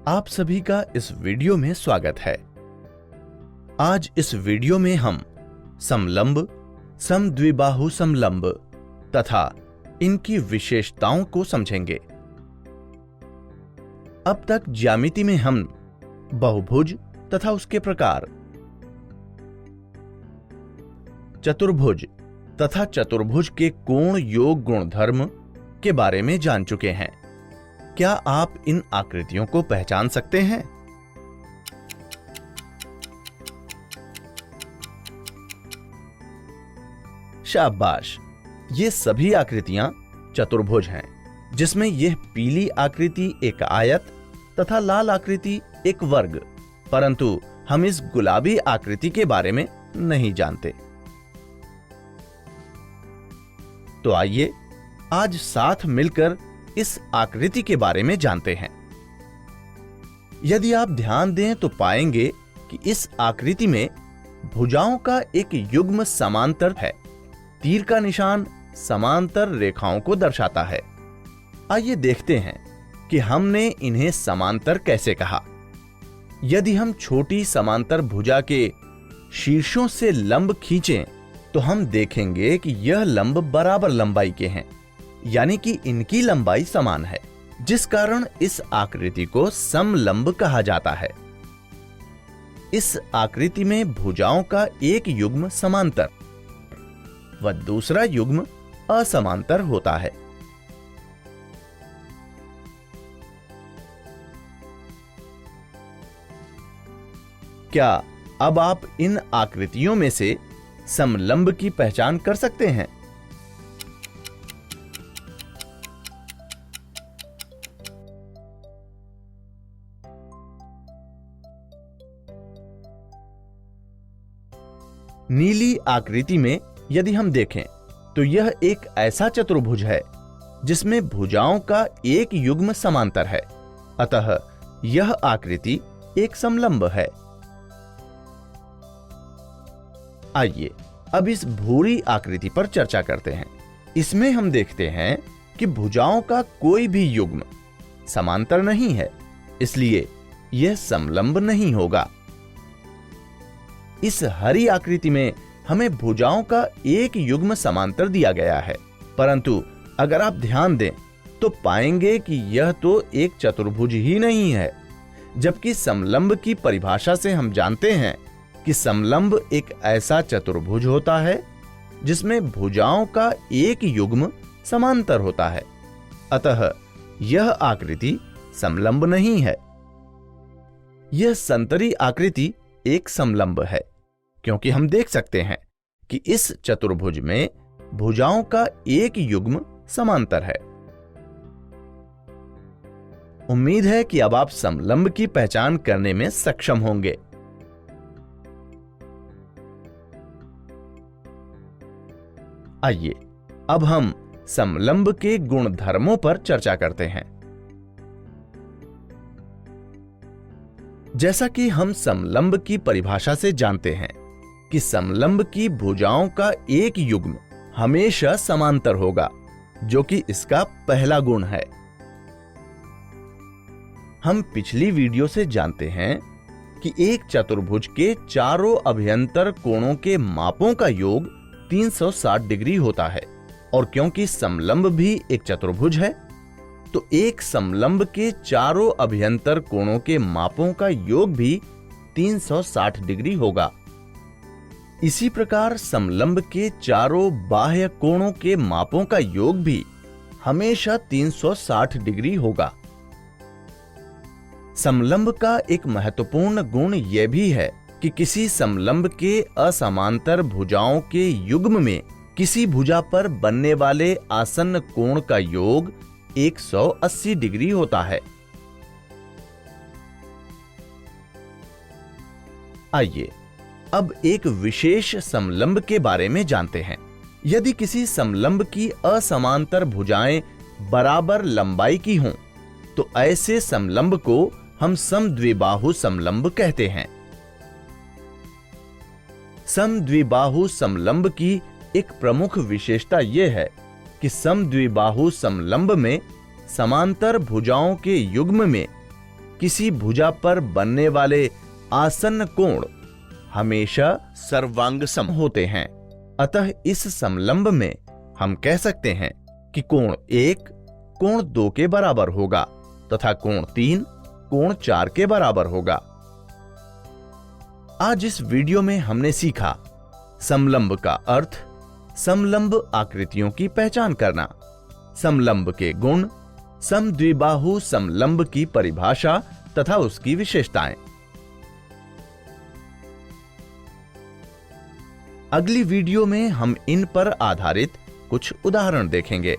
आप सभी का इस वीडियो में स्वागत है। आज इस वीडियो में हम समलंब, समद्विबाहु समलंब तथा इनकी विशेषताओं को समझेंगे। अब तक ज्यामिति में हम बहुभुज तथा उसके प्रकार, चतुर्भुज तथा चतुर्भुज के कोण योग गुणधर्म के बारे में जान चुके हैं। क्या आप इन आकृतियों को पहचान सकते हैं? शाबाश! ये सभी आकृतियां चतुर्भुज हैं, जिसमें यह पीली आकृति एक आयत तथा लाल आकृति एक वर्ग, परंतु हम इस गुलाबी आकृति के बारे में नहीं जानते। तो आइए आज साथ मिलकर इस आकृति के बारे में जानते हैं। यदि आप ध्यान दें तो पाएंगे कि इस आकृति में भुजाओं का एक युग्म समांतर है। तीर का निशान समांतर रेखाओं को दर्शाता है। आइए देखते हैं कि हमने इन्हें समांतर कैसे कहा। यदि हम छोटी समांतर भुजा के शीर्षों से लंब खींचें तो हम देखेंगे कि यह लंब बराबर लंबाई के हैं, यानी कि इनकी लंबाई समान है, जिस कारण इस आकृति को समलंब कहा जाता है। इस आकृति में भुजाओं का एक युग्म समांतर व दूसरा युग्म असमांतर होता है। क्या अब आप इन आकृतियों में से समलंब की पहचान कर सकते हैं? नीली आकृति में यदि हम देखें तो यह एक ऐसा चतुर्भुज है जिसमें भुजाओं का एक युग्म समांतर है, अतः यह आकृति एक समलंब है। आइए अब इस भूरी आकृति पर चर्चा करते हैं। इसमें हम देखते हैं कि भुजाओं का कोई भी युग्म समांतर नहीं है, इसलिए यह समलंब नहीं होगा। इस हरी आकृति में हमें भुजाओं का एक युग्म समांतर दिया गया है, परंतु अगर आप ध्यान दें तो पाएंगे कि यह तो एक चतुर्भुज ही नहीं है, जबकि समलंब की परिभाषा से हम जानते हैं कि समलंब एक ऐसा चतुर्भुज होता है जिसमें भुजाओं का एक युग्म समांतर होता है, अतः यह आकृति समलंब नहीं है। यह संतरी आकृति एक समलंब है, क्योंकि हम देख सकते हैं कि इस चतुर्भुज में भुजाओं का एक युग्म समांतर है। उम्मीद है कि अब आप समलंब की पहचान करने में सक्षम होंगे। आइए अब हम समलंब के गुणधर्मों पर चर्चा करते हैं। जैसा कि हम समलंब की परिभाषा से जानते हैं कि समलंब की भुजाओं का एक युग्म हमेशा समांतर होगा, जो कि इसका पहला गुण है। हम पिछली वीडियो से जानते हैं कि एक चतुर्भुज के चारों अभ्यंतर कोणों के मापों का योग 360 डिग्री होता है, और क्योंकि समलंब भी एक चतुर्भुज है तो एक समलंब के चारों अभ्यंतर कोणों के मापों का योग भी 360 डिग्री होगा। इसी प्रकार समलंब के चारों बाह्य कोणों के मापों का योग भी हमेशा 360 डिग्री होगा। समलंब का एक महत्वपूर्ण गुण यह भी है कि किसी समलंब के असमांतर भुजाओं के युग्म में किसी भुजा पर बनने वाले आसन्न कोण का योग 180 डिग्री होता है। आइए अब एक विशेष समलंब के बारे में जानते हैं। यदि किसी समलंब की असमांतर भुजाएं बराबर लंबाई की हों तो ऐसे समलंब को हम समद्विबाहु समलंब कहते हैं। समद्विबाहु समलंब की एक प्रमुख विशेषता यह है कि समद्विबाहु समलंब में समांतर भुजाओं के युग्म में किसी भुजा पर बनने वाले आसन्न कोण हमेशा सर्वांगसम होते हैं। अतः इस समलंब में हम कह सकते हैं कि कोण 1 कोण 2 के बराबर होगा तथा कोण 3 कोण 4 के बराबर होगा। आज इस वीडियो में हमने सीखा समलंब का अर्थ, समलंब आकृतियों की पहचान करना, समलंब के गुण, समद्विबाहु समलंब की परिभाषा तथा उसकी विशेषताएं। अगली वीडियो में हम इन पर आधारित कुछ उदाहरण देखेंगे।